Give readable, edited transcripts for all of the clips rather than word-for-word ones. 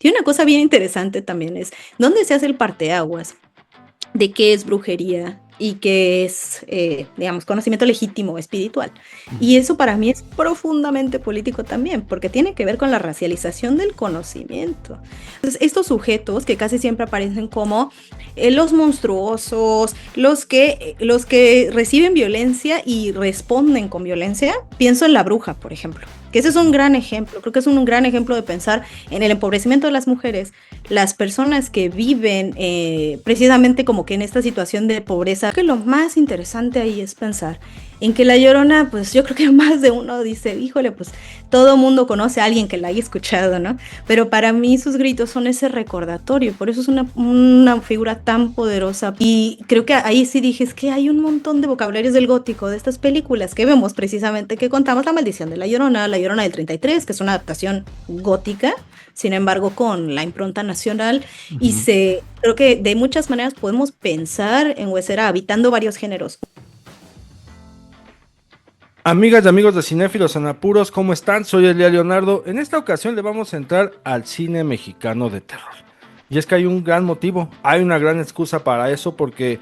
Y una cosa bien interesante también es, ¿dónde se hace el parteaguas de qué es brujería y qué es, digamos, conocimiento legítimo espiritual? Ujú. Y eso para mí es profundamente político también, porque tiene que ver con la racialización del conocimiento. Entonces, estos sujetos que casi siempre aparecen como los monstruosos, los que reciben violencia y responden con violencia, pienso en la bruja, por ejemplo. Que ese es un gran ejemplo, creo que es un gran ejemplo de pensar en el empobrecimiento de las mujeres, las personas que viven precisamente como que en esta situación de pobreza. Creo que lo más interesante ahí es pensar en que La Llorona, pues yo creo que más de uno dice, híjole, pues todo mundo conoce a alguien que la haya escuchado, ¿no? Pero para mí sus gritos son ese recordatorio, por eso es una figura tan poderosa. Y creo que ahí sí dije, es que hay un montón de vocabularios del gótico, de estas películas que vemos precisamente, que contamos La Maldición de La Llorona del 33, que es una adaptación gótica, sin embargo, con la impronta nacional, y Ujú. creo que de muchas maneras podemos pensar en Huesera habitando varios géneros. Amigas y amigos de Cinéfilos en Apuros, ¿cómo están? Soy Elia Leonardo. En esta ocasión le vamos a entrar al cine mexicano de terror. Y es que hay un gran motivo, hay una gran excusa para eso, porque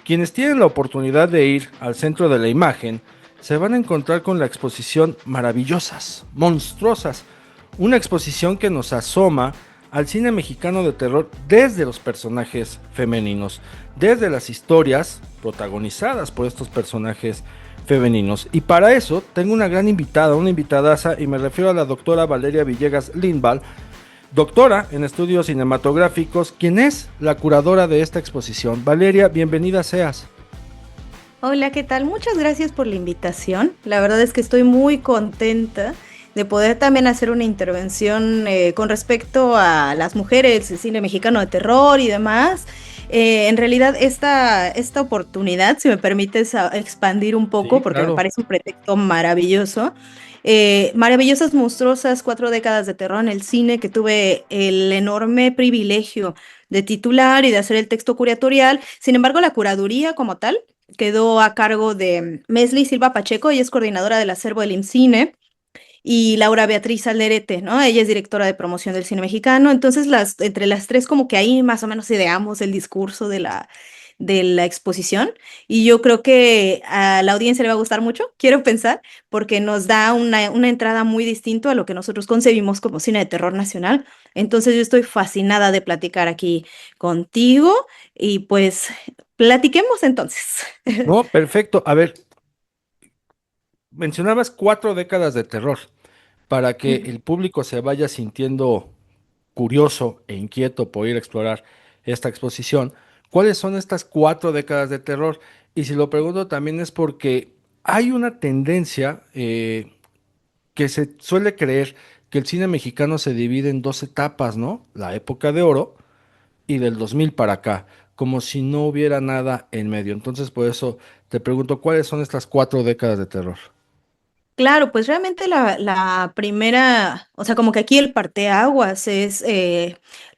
quienes tienen la oportunidad de ir al centro de la imagen se van a encontrar con la exposición Maravillosas, Monstruosas, una exposición que nos asoma al cine mexicano de terror desde los personajes femeninos, desde las historias protagonizadas por estos personajes femeninos. Y para eso tengo una gran invitada, una invitadaza, y me refiero a la doctora Valeria Villegas Lindvall, doctora en estudios cinematográficos, quien es la curadora de esta exposición. Valeria, bienvenida seas. Hola, ¿qué tal? Muchas gracias por la invitación. La verdad es que estoy muy contenta de poder también hacer una intervención con respecto a las mujeres, el cine mexicano de terror y demás. En realidad, esta oportunidad, si me permites expandir un poco, Sí, porque me claro. parece un pretexto maravilloso. Maravillosas, monstruosas, 4 décadas de terror en el cine, que tuve el enorme privilegio de titular y de hacer el texto curatorial. Sin embargo, la curaduría como tal quedó a cargo de Mesli Silva Pacheco, ella es coordinadora del acervo del IMCINE, y Laura Beatriz Alderete, ¿no? Ella es directora de promoción del cine mexicano. Entonces, entre las tres, como que ahí más o menos ideamos el discurso de la exposición. Y yo creo que a la audiencia le va a gustar mucho, quiero pensar, porque nos da una entrada muy distinta a lo que nosotros concebimos como cine de terror nacional. Entonces, yo estoy fascinada de platicar aquí contigo y pues platiquemos entonces. No, perfecto. A ver, mencionabas 4 décadas de terror. Para que el público se vaya sintiendo curioso e inquieto por ir a explorar esta exposición, ¿cuáles son estas 4 décadas de terror? Y si lo pregunto también es porque hay una tendencia que se suele creer que el cine mexicano se divide en 2 etapas, ¿no? La época de oro y del 2000 para acá, como si no hubiera nada en medio. Entonces, por eso te pregunto, ¿cuáles son estas 4 décadas de terror? Claro, pues realmente la primera, o sea, como que aquí el parteaguas es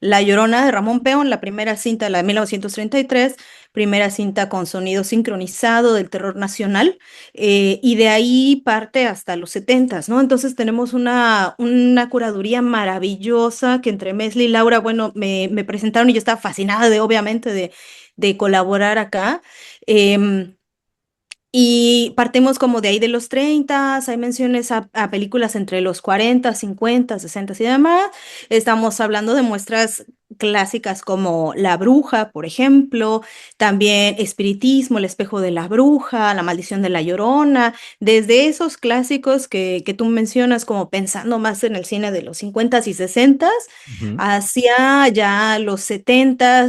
La Llorona de Ramón Peón, la primera cinta, la de 1933, primera cinta con sonido sincronizado del terror nacional, y de ahí parte hasta los setentas, ¿no? Entonces tenemos una curaduría maravillosa que entre Mesli y Laura, bueno, me presentaron y yo estaba fascinada obviamente, de colaborar acá. Em, y partimos como de ahí de los 30, hay menciones a películas entre los 40, 50, 60 y demás. Estamos hablando de muestras clásicas como La Bruja, por ejemplo, también Espiritismo, El espejo de la bruja, La maldición de la Llorona, desde esos clásicos que tú mencionas como pensando más en el cine de los 50 y 60 Ujú. hacia ya los 70,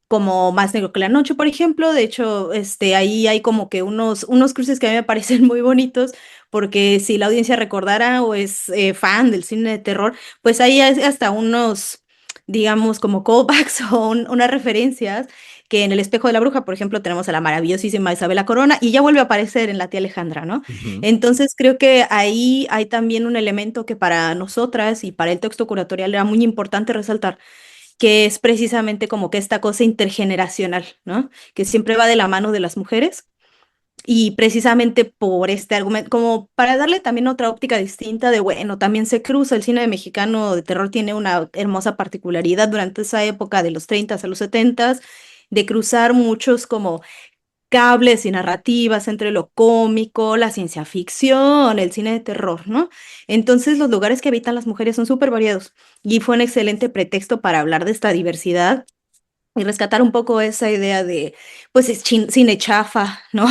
como Más negro que la noche, por ejemplo. De hecho, ahí hay como que unos cruces que a mí me parecen muy bonitos, porque si la audiencia recordara o es fan del cine de terror, pues ahí hay hasta unos, digamos, como callbacks o unas referencias, que en El espejo de la bruja, por ejemplo, tenemos a la maravillosísima Isabela Corona y ya vuelve a aparecer en La tía Alejandra, ¿no? Ujú. Entonces creo que ahí hay también un elemento que para nosotras y para el texto curatorial era muy importante resaltar, que es precisamente como que esta cosa intergeneracional, ¿no? Que siempre va de la mano de las mujeres Y precisamente por este argumento, como para darle también otra óptica distinta de, bueno, también se cruza, el cine mexicano de terror tiene una hermosa particularidad durante esa época de los 30 a los 70, de cruzar muchos como cables y narrativas entre lo cómico, la ciencia ficción, el cine de terror, ¿no? Entonces los lugares que habitan las mujeres son súper variados y fue un excelente pretexto para hablar de esta diversidad y rescatar un poco esa idea de, pues, es cine chafa, ¿no?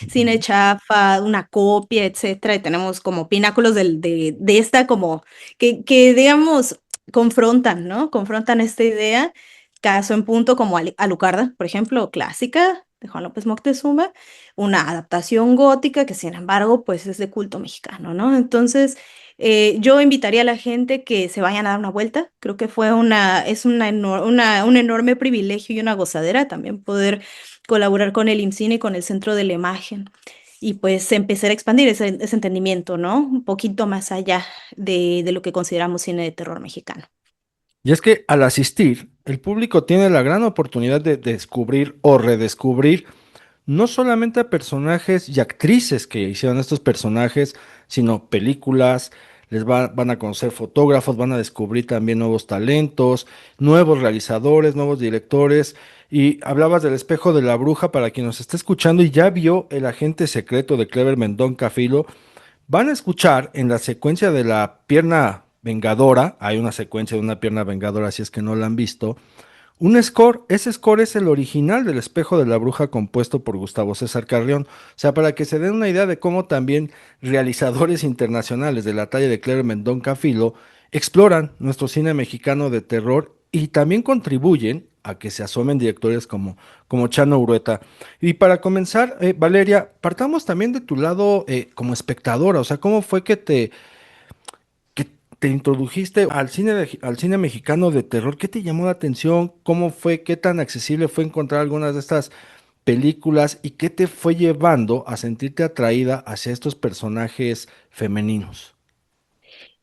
Cine Ujú. chafa, una copia, etcétera, y tenemos como pináculos de esta como, que digamos, confrontan, ¿no? Confrontan esta idea, caso en punto como Alucarda, por ejemplo, clásica de Juan López Moctezuma, una adaptación gótica que sin embargo, pues es de culto mexicano, ¿no? Entonces, yo invitaría a la gente que se vayan a dar una vuelta. Creo que es un enorme privilegio y una gozadera también poder colaborar con el IMCINE y con el Centro de la Imagen. Y pues empezar a expandir ese entendimiento, ¿no? Un poquito más allá de lo que consideramos cine de terror mexicano. Y es que al asistir, el público tiene la gran oportunidad de descubrir o redescubrir no solamente a personajes y actrices que hicieron estos personajes, sino películas, van a conocer fotógrafos, van a descubrir también nuevos talentos, nuevos realizadores, nuevos directores. Y hablabas del espejo de la bruja para quien nos está escuchando y ya vio El agente secreto de Clever Mendón Cafilo. Van a escuchar en la secuencia de la pierna vengadora, hay una secuencia de una pierna vengadora si es que no la han visto, un score, ese score es el original del Espejo de la Bruja compuesto por Gustavo César Carrión. O sea, para que se den una idea de cómo también realizadores internacionales de la talla de Claire Mendón Cafilo exploran nuestro cine mexicano de terror y también contribuyen a que se asomen directores como Chano Urueta. Y para comenzar, Valeria, partamos también de tu lado como espectadora, o sea, ¿cómo fue que te introdujiste al cine, al cine mexicano de terror? ¿Qué te llamó la atención? ¿Cómo fue? ¿Qué tan accesible fue encontrar algunas de estas películas? ¿Y qué te fue llevando a sentirte atraída hacia estos personajes femeninos?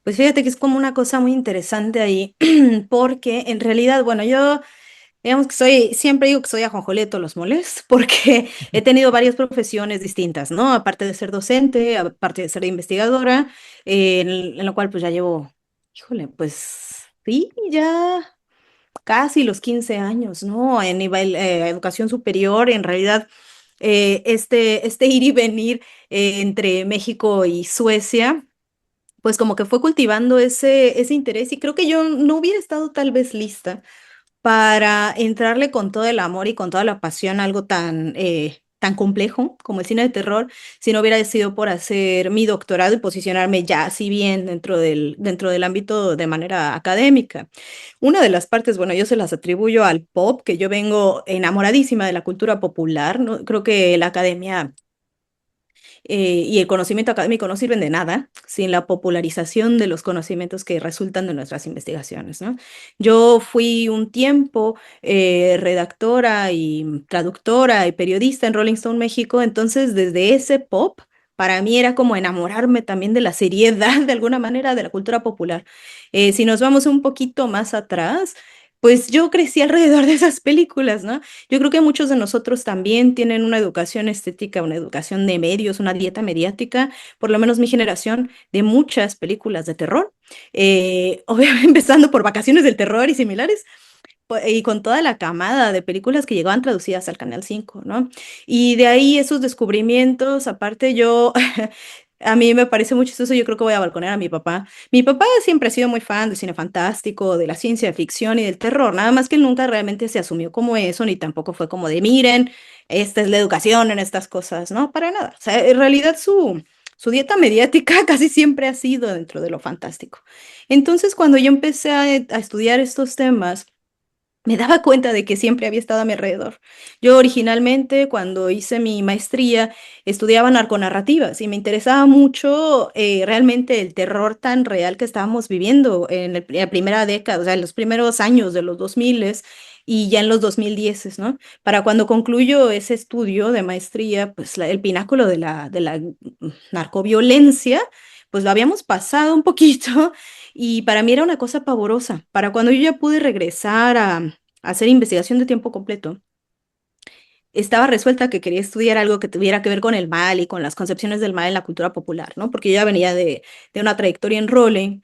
Pues fíjate que es como una cosa muy interesante ahí, porque en realidad, bueno, yo digamos que siempre digo que soy ajonjolé de todos los moles, porque he tenido varias profesiones distintas, ¿no? Aparte de ser docente, aparte de ser investigadora, en lo cual pues ya llevo, híjole, pues sí, ya casi los 15 años, ¿no? En nivel educación superior, en realidad, este ir y venir entre México y Suecia pues como que fue cultivando ese interés y creo que yo no hubiera estado tal vez lista para entrarle con todo el amor y con toda la pasión a algo tan complejo como el cine de terror, si no hubiera sido por hacer mi doctorado y posicionarme ya así bien dentro del ámbito de manera académica. Una de las partes, bueno, yo se las atribuyo al pop, que yo vengo enamoradísima de la cultura popular, ¿no? Creo que la academia y el conocimiento académico no sirven de nada sin la popularización de los conocimientos que resultan de nuestras investigaciones, ¿no? Yo fui un tiempo redactora y traductora y periodista en Rolling Stone México, entonces desde ese pop, para mí era como enamorarme también de la seriedad, de alguna manera, de la cultura popular. Si nos vamos un poquito más atrás, pues yo crecí alrededor de esas películas, ¿no? Yo creo que muchos de nosotros también tienen una educación estética, una educación de medios, una dieta mediática, por lo menos mi generación, de muchas películas de terror. Obviamente empezando por Vacaciones del Terror y similares, y con toda la camada de películas que llegaban traducidas al Canal 5, ¿no? Y de ahí esos descubrimientos, aparte yo, a mí me parece muy chistoso, yo creo que voy a balconear a mi papá. Mi papá siempre ha sido muy fan del cine fantástico, de la ciencia ficción y del terror, nada más que él nunca realmente se asumió como eso, ni tampoco fue como de, miren, esta es la educación en estas cosas, ¿no? Para nada. O sea, en realidad su dieta mediática casi siempre ha sido dentro de lo fantástico. Entonces, cuando yo empecé a estudiar estos temas, me daba cuenta de que siempre había estado a mi alrededor. Yo originalmente, cuando hice mi maestría, estudiaba narconarrativas y me interesaba mucho realmente el terror tan real que estábamos viviendo en la primera década, o sea, en los primeros años de los 2000 y ya en los 2010, ¿no? Para cuando concluyo ese estudio de maestría, pues el pináculo de la narcoviolencia, pues lo habíamos pasado un poquito y para mí era una cosa pavorosa. Para cuando yo ya pude regresar a hacer investigación de tiempo completo, estaba resuelta que quería estudiar algo que tuviera que ver con el mal y con las concepciones del mal en la cultura popular, ¿no? Porque yo ya venía de una trayectoria en Rowling,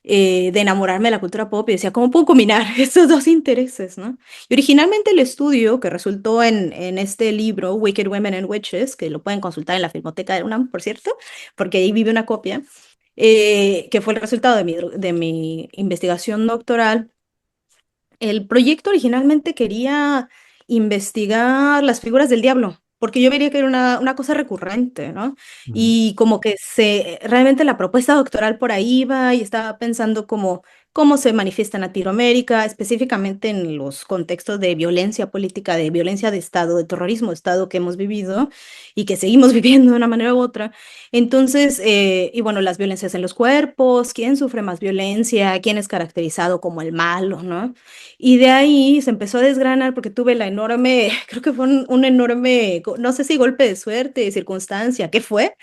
de enamorarme de la cultura pop y decía, ¿cómo puedo combinar estos dos intereses, ¿no? Y originalmente el estudio que resultó en este libro, Wicked Women and Witches, que lo pueden consultar en la Filmoteca de UNAM, por cierto, porque ahí vive una copia, que fue el resultado de mi investigación doctoral. El proyecto originalmente quería investigar las figuras del diablo, porque yo vería que era una cosa recurrente, ¿no? Ujú. Y como que realmente la propuesta doctoral por ahí iba y estaba pensando cómo se manifiesta en Latinoamérica, específicamente en los contextos de violencia política, de violencia de Estado, de terrorismo de Estado que hemos vivido y que seguimos viviendo de una manera u otra. Entonces, y bueno, las violencias en los cuerpos, quién sufre más violencia, quién es caracterizado como el malo, ¿no? Y de ahí se empezó a desgranar porque tuve la enorme, creo que fue un enorme, no sé si golpe de suerte, circunstancia, ¿qué fue?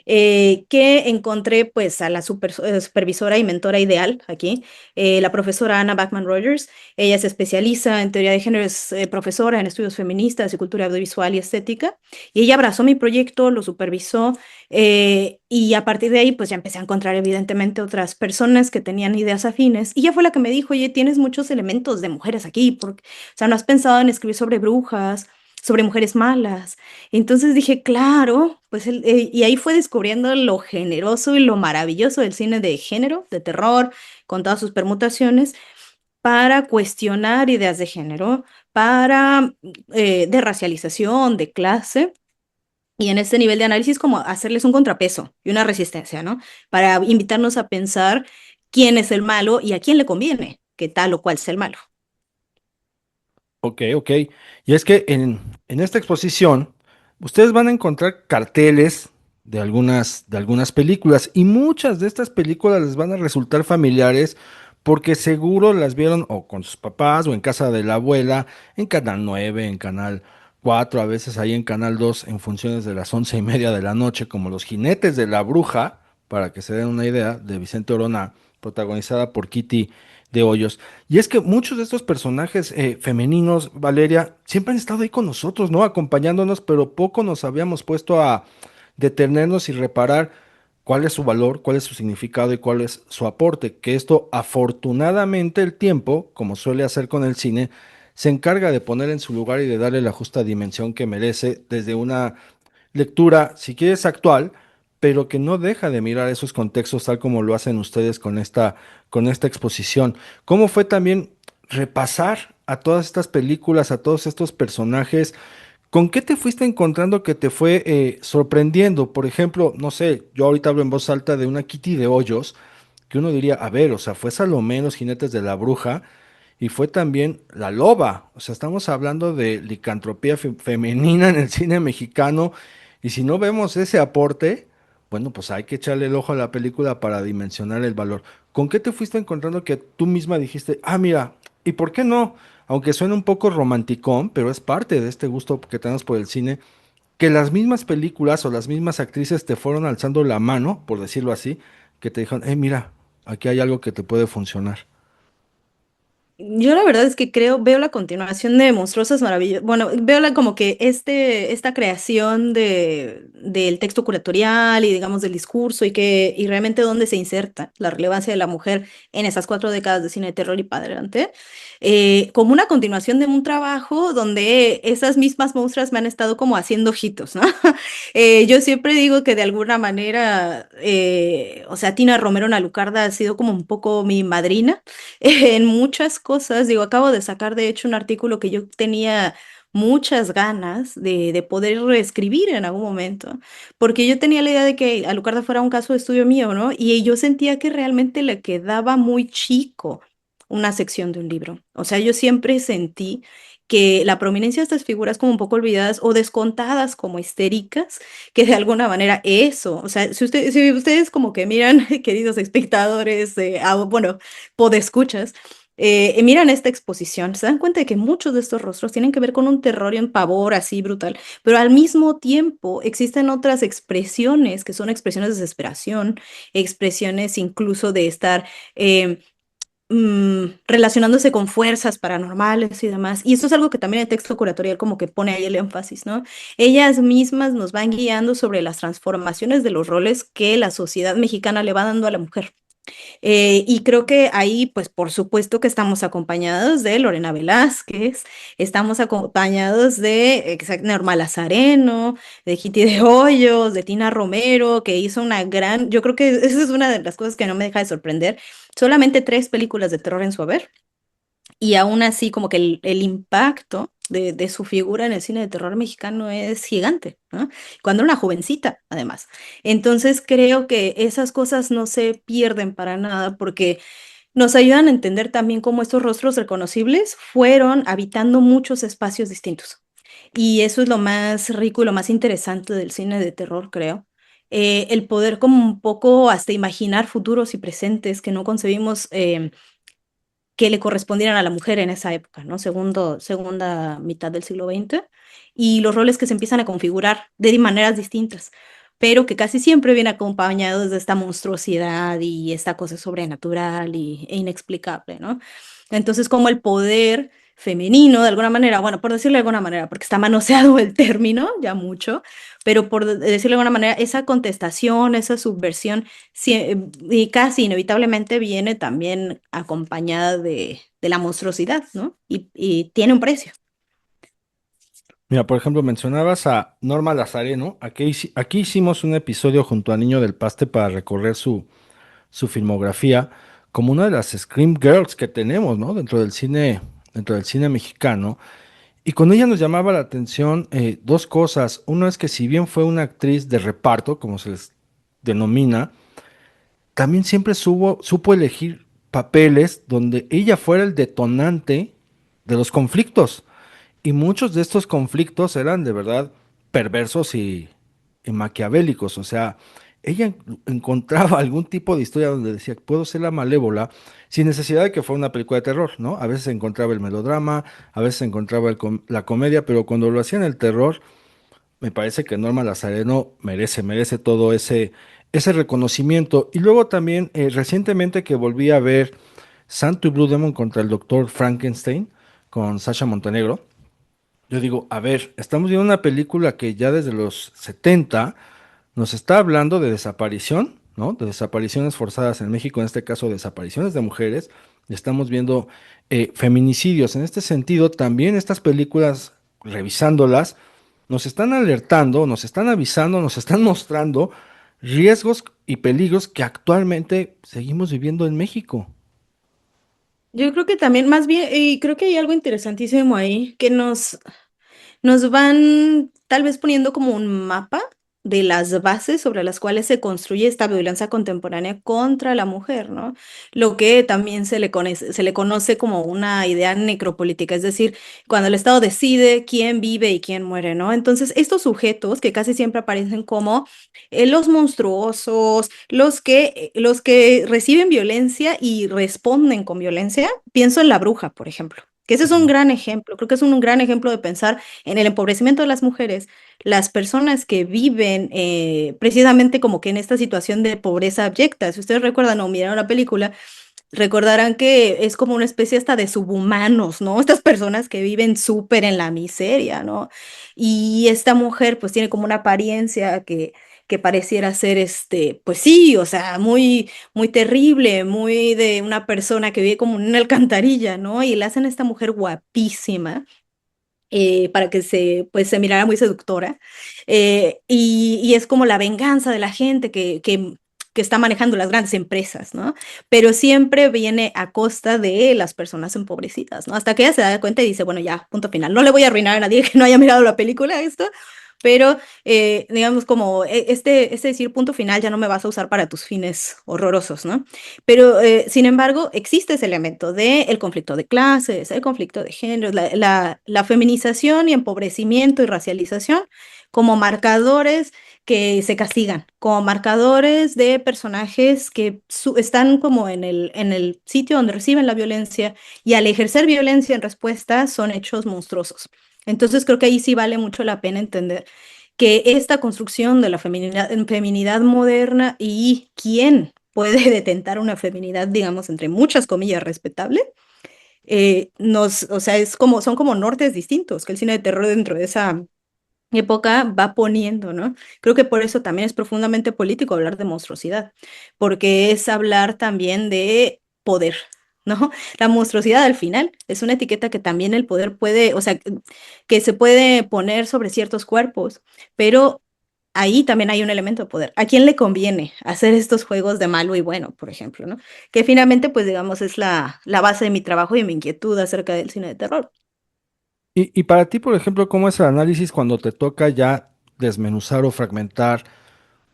Que encontré pues a la supervisora y mentora ideal aquí, la profesora Anna Bachman Rogers. Ella se especializa en teoría de género, es profesora en estudios feministas y cultura audiovisual y estética, y ella abrazó mi proyecto, lo supervisó, y a partir de ahí pues ya empecé a encontrar evidentemente otras personas que tenían ideas afines, y ella fue la que me dijo, oye, tienes muchos elementos de mujeres aquí, porque, o sea, ¿no has pensado en escribir sobre brujas, sobre mujeres malas? Entonces dije, claro, pues y ahí fue descubriendo lo generoso y lo maravilloso del cine de género, de terror, con todas sus permutaciones, para cuestionar ideas de género, para de racialización, de clase, y en este nivel de análisis como hacerles un contrapeso y una resistencia, ¿no? Para invitarnos a pensar quién es el malo y a quién le conviene que tal o cual sea el malo. Ok, ok. Y es que en esta exposición ustedes van a encontrar carteles de algunas películas y muchas de estas películas les van a resultar familiares porque seguro las vieron o con sus papás o en casa de la abuela, en Canal 9, en Canal 4, a veces ahí en Canal 2 en funciones de las 11:30 de la noche, como Los Jinetes de la Bruja, para que se den una idea, de Vicente Orona, protagonizada por Kitty de Hoyos. Y es que muchos de estos personajes femeninos, Valeria, siempre han estado ahí con nosotros, ¿no? Acompañándonos, pero poco nos habíamos puesto a detenernos y reparar cuál es su valor, cuál es su significado y cuál es su aporte. Que esto, afortunadamente, el tiempo, como suele hacer con el cine, se encarga de poner en su lugar y de darle la justa dimensión que merece desde una lectura, si quieres, actual, pero que no deja de mirar esos contextos tal como lo hacen ustedes con esta exposición. ¿Cómo fue también repasar a todas estas películas, a todos estos personajes? ¿Con qué te fuiste encontrando que te fue sorprendiendo? Por ejemplo, no sé, yo ahorita hablo en voz alta de una Kitty de Hoyos, que uno diría, a ver, o sea, fue Salomé en Los Jinetes de la Bruja, y fue también La Loba. O sea, estamos hablando de licantropía femenina en el cine mexicano. Y si no vemos ese aporte, bueno, pues hay que echarle el ojo a la película para dimensionar el valor. ¿Con qué te fuiste encontrando que tú misma dijiste, ah, mira, ¿y por qué no? Aunque suene un poco romanticón, pero es parte de este gusto que tenemos por el cine, que las mismas películas o las mismas actrices te fueron alzando la mano, por decirlo así, que te dijeron, mira, aquí hay algo que te puede funcionar. Yo la verdad es que veo la continuación de Monstruosas Maravillas. Bueno, veo como que esta creación del texto curatorial y digamos del discurso y realmente dónde se inserta la relevancia de la mujer en esas 4 décadas de cine de terror y para adelante, como una continuación de un trabajo donde esas mismas monstruas me han estado como haciendo ojitos, ¿no? Yo siempre digo que de alguna manera, o sea, Tina Romero Nalucarda ha sido como un poco mi madrina en muchas cosas. Digo, acabo de sacar de hecho un artículo que yo tenía muchas ganas de poder reescribir en algún momento, porque yo tenía la idea de que Alucarda fuera un caso de estudio mío, ¿no? Y yo sentía que realmente le quedaba muy chico una sección de un libro. O sea, yo siempre sentí que la prominencia de estas figuras como un poco olvidadas o descontadas como histéricas, que de alguna manera eso, o sea, si ustedes como que miran, queridos espectadores, bueno, podescuchas, miran esta exposición, se dan cuenta de que muchos de estos rostros tienen que ver con un terror y un pavor así brutal, pero al mismo tiempo existen otras expresiones que son expresiones de desesperación, expresiones incluso de estar... relacionándose con fuerzas paranormales y demás. Y esto es algo que también el texto curatorial como que pone ahí el énfasis, ¿no? Ellas mismas nos van guiando sobre las transformaciones de los roles que la sociedad mexicana le va dando a la mujer. Y creo que ahí, pues por supuesto que estamos acompañados de Lorena Velázquez, estamos acompañados de Norma Lazareno, de Kitty de Hoyos, de Tina Romero, que hizo una gran, yo creo que esa es una de las cosas que no me deja de sorprender, solamente 3 películas de terror en su haber, y aún así como que el impacto de su figura en el cine de terror mexicano es gigante, ¿no? Cuando era una jovencita, además. Entonces creo que esas cosas no se pierden para nada porque nos ayudan a entender también cómo estos rostros reconocibles fueron habitando muchos espacios distintos. Y eso es lo más rico y lo más interesante del cine de terror, creo. El poder como un poco hasta imaginar futuros y presentes que no concebimos que le correspondieran a la mujer en esa época, ¿no? Segunda mitad del siglo XX, y los roles que se empiezan a configurar de maneras distintas, pero que casi siempre viene acompañados de esta monstruosidad y esta cosa sobrenatural e inexplicable, ¿no? Entonces, como el poder femenino, de alguna manera, bueno, por decirlo de alguna manera, porque está manoseado el término ya mucho, pero por decirlo de alguna manera, esa contestación, esa subversión, y casi inevitablemente viene también acompañada de la monstruosidad, ¿no? Y tiene un precio. Mira, por ejemplo, mencionabas a Norma Lazareno. Aquí hicimos un episodio junto a Niño del Paste para recorrer su filmografía como una de las Scream Girls que tenemos, ¿no? Dentro del cine mexicano. Y con ella nos llamaba la atención dos cosas. Uno es que si bien fue una actriz de reparto, como se les denomina, también siempre supo elegir papeles donde ella fuera el detonante de los conflictos. Y muchos de estos conflictos eran de verdad perversos y maquiavélicos. O sea, ella encontraba algún tipo de historia donde decía, puedo ser la malévola, sin necesidad de que fuera una película de terror, ¿no? A veces encontraba el melodrama, a veces encontraba la comedia, pero cuando lo hacía en el terror, me parece que Norma Lazareno merece todo ese reconocimiento. Y luego también, recientemente que volví a ver Santo y Blue Demon contra el Doctor Frankenstein con Sasha Montenegro, yo digo, a ver, estamos viendo una película que ya desde los 70 nos está hablando de desaparición, ¿no? De desapariciones forzadas en México, en este caso desapariciones de mujeres. Estamos viendo feminicidios. En este sentido, también estas películas, revisándolas, nos están alertando, nos están avisando, nos están mostrando riesgos y peligros que actualmente seguimos viviendo en México. Yo creo que también, más bien, y creo que hay algo interesantísimo ahí, que nos van tal vez poniendo como un mapa de las bases sobre las cuales se construye esta violencia contemporánea contra la mujer, ¿no? Lo que también se le conoce como una idea necropolítica, es decir, cuando el Estado decide quién vive y quién muere, ¿no? Entonces, estos sujetos que casi siempre aparecen como los monstruosos, los que reciben violencia y responden con violencia, pienso en la bruja, por ejemplo. Que ese es un Ujú. gran ejemplo, creo que es un gran ejemplo de pensar en el empobrecimiento de las mujeres, las personas que viven precisamente como que en esta situación de pobreza abyecta. Si ustedes recuerdan o miraron la película, recordarán que es como una especie hasta de subhumanos, ¿no? Estas personas que viven súper en la miseria, ¿no? Y esta mujer pues tiene como una apariencia que pareciera ser pues sí, o sea, muy terrible, muy de una persona que vive como en una alcantarilla, ¿no? Y le hacen a esta mujer guapísima para que pues, se mirara muy seductora. Y es como la venganza de la gente que está manejando las grandes empresas, ¿no? Pero siempre viene a costa de las personas empobrecidas, ¿no? Hasta que ella se da cuenta y dice, bueno, ya, punto final. No le voy a arruinar a nadie que no haya mirado la película esto, pero digamos como este decir punto final ya no me vas a usar para tus fines horrorosos, ¿no? Pero sin embargo existe ese elemento del conflicto de clases, el conflicto de género, la feminización y empobrecimiento y racialización como marcadores que se castigan, como marcadores de personajes que están como en el sitio donde reciben la violencia y al ejercer violencia en respuesta son hechos monstruosos. Entonces creo que ahí sí vale mucho la pena entender que esta construcción de la feminidad moderna y quién puede detentar una feminidad, digamos, entre muchas comillas, respetable, o sea, son como nortes distintos que el cine de terror dentro de esa época va poniendo, ¿no? Creo que por eso también es profundamente político hablar de monstruosidad, porque es hablar también de poder, ¿no? La monstruosidad al final es una etiqueta que también el poder puede, o sea, que se puede poner sobre ciertos cuerpos, pero ahí también hay un elemento de poder. ¿A quién le conviene hacer estos juegos de malo y bueno, por ejemplo, ¿no? Que finalmente, pues digamos, es la base de mi trabajo y mi inquietud acerca del cine de terror. Y para ti, por ejemplo, ¿cómo es el análisis cuando te toca ya desmenuzar o fragmentar,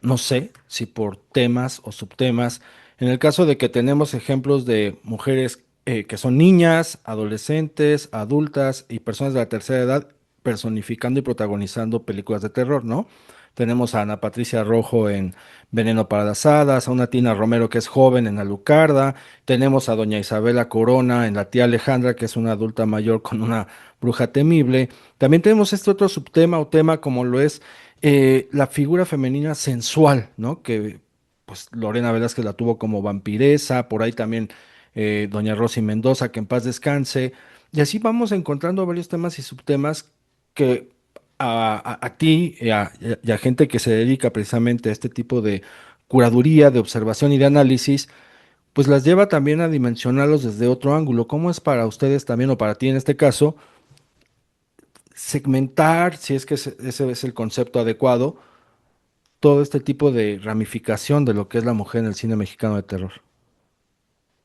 no sé, si por temas o subtemas, en el caso de que tenemos ejemplos de mujeres que son niñas, adolescentes, adultas y personas de la tercera edad personificando y protagonizando películas de terror, ¿no? Tenemos a Ana Patricia Rojo en Veneno para las Hadas, a una Tina Romero que es joven en Alucarda, tenemos a doña Isabela Corona en La tía Alejandra, que es una adulta mayor con una bruja temible. También tenemos este otro subtema o tema como lo es la figura femenina sensual, ¿no? Que pues Lorena Velázquez la tuvo como vampiresa, por ahí también doña Rosy Mendoza, que en paz descanse. Y así vamos encontrando varios temas y subtemas que a ti y a gente que se dedica precisamente a este tipo de curaduría, de observación y de análisis, pues las lleva también a dimensionarlos desde otro ángulo. ¿Cómo es para ustedes también o para ti en este caso segmentar, si es que ese es el concepto adecuado, todo este tipo de ramificación de lo que es la mujer en el cine mexicano de terror?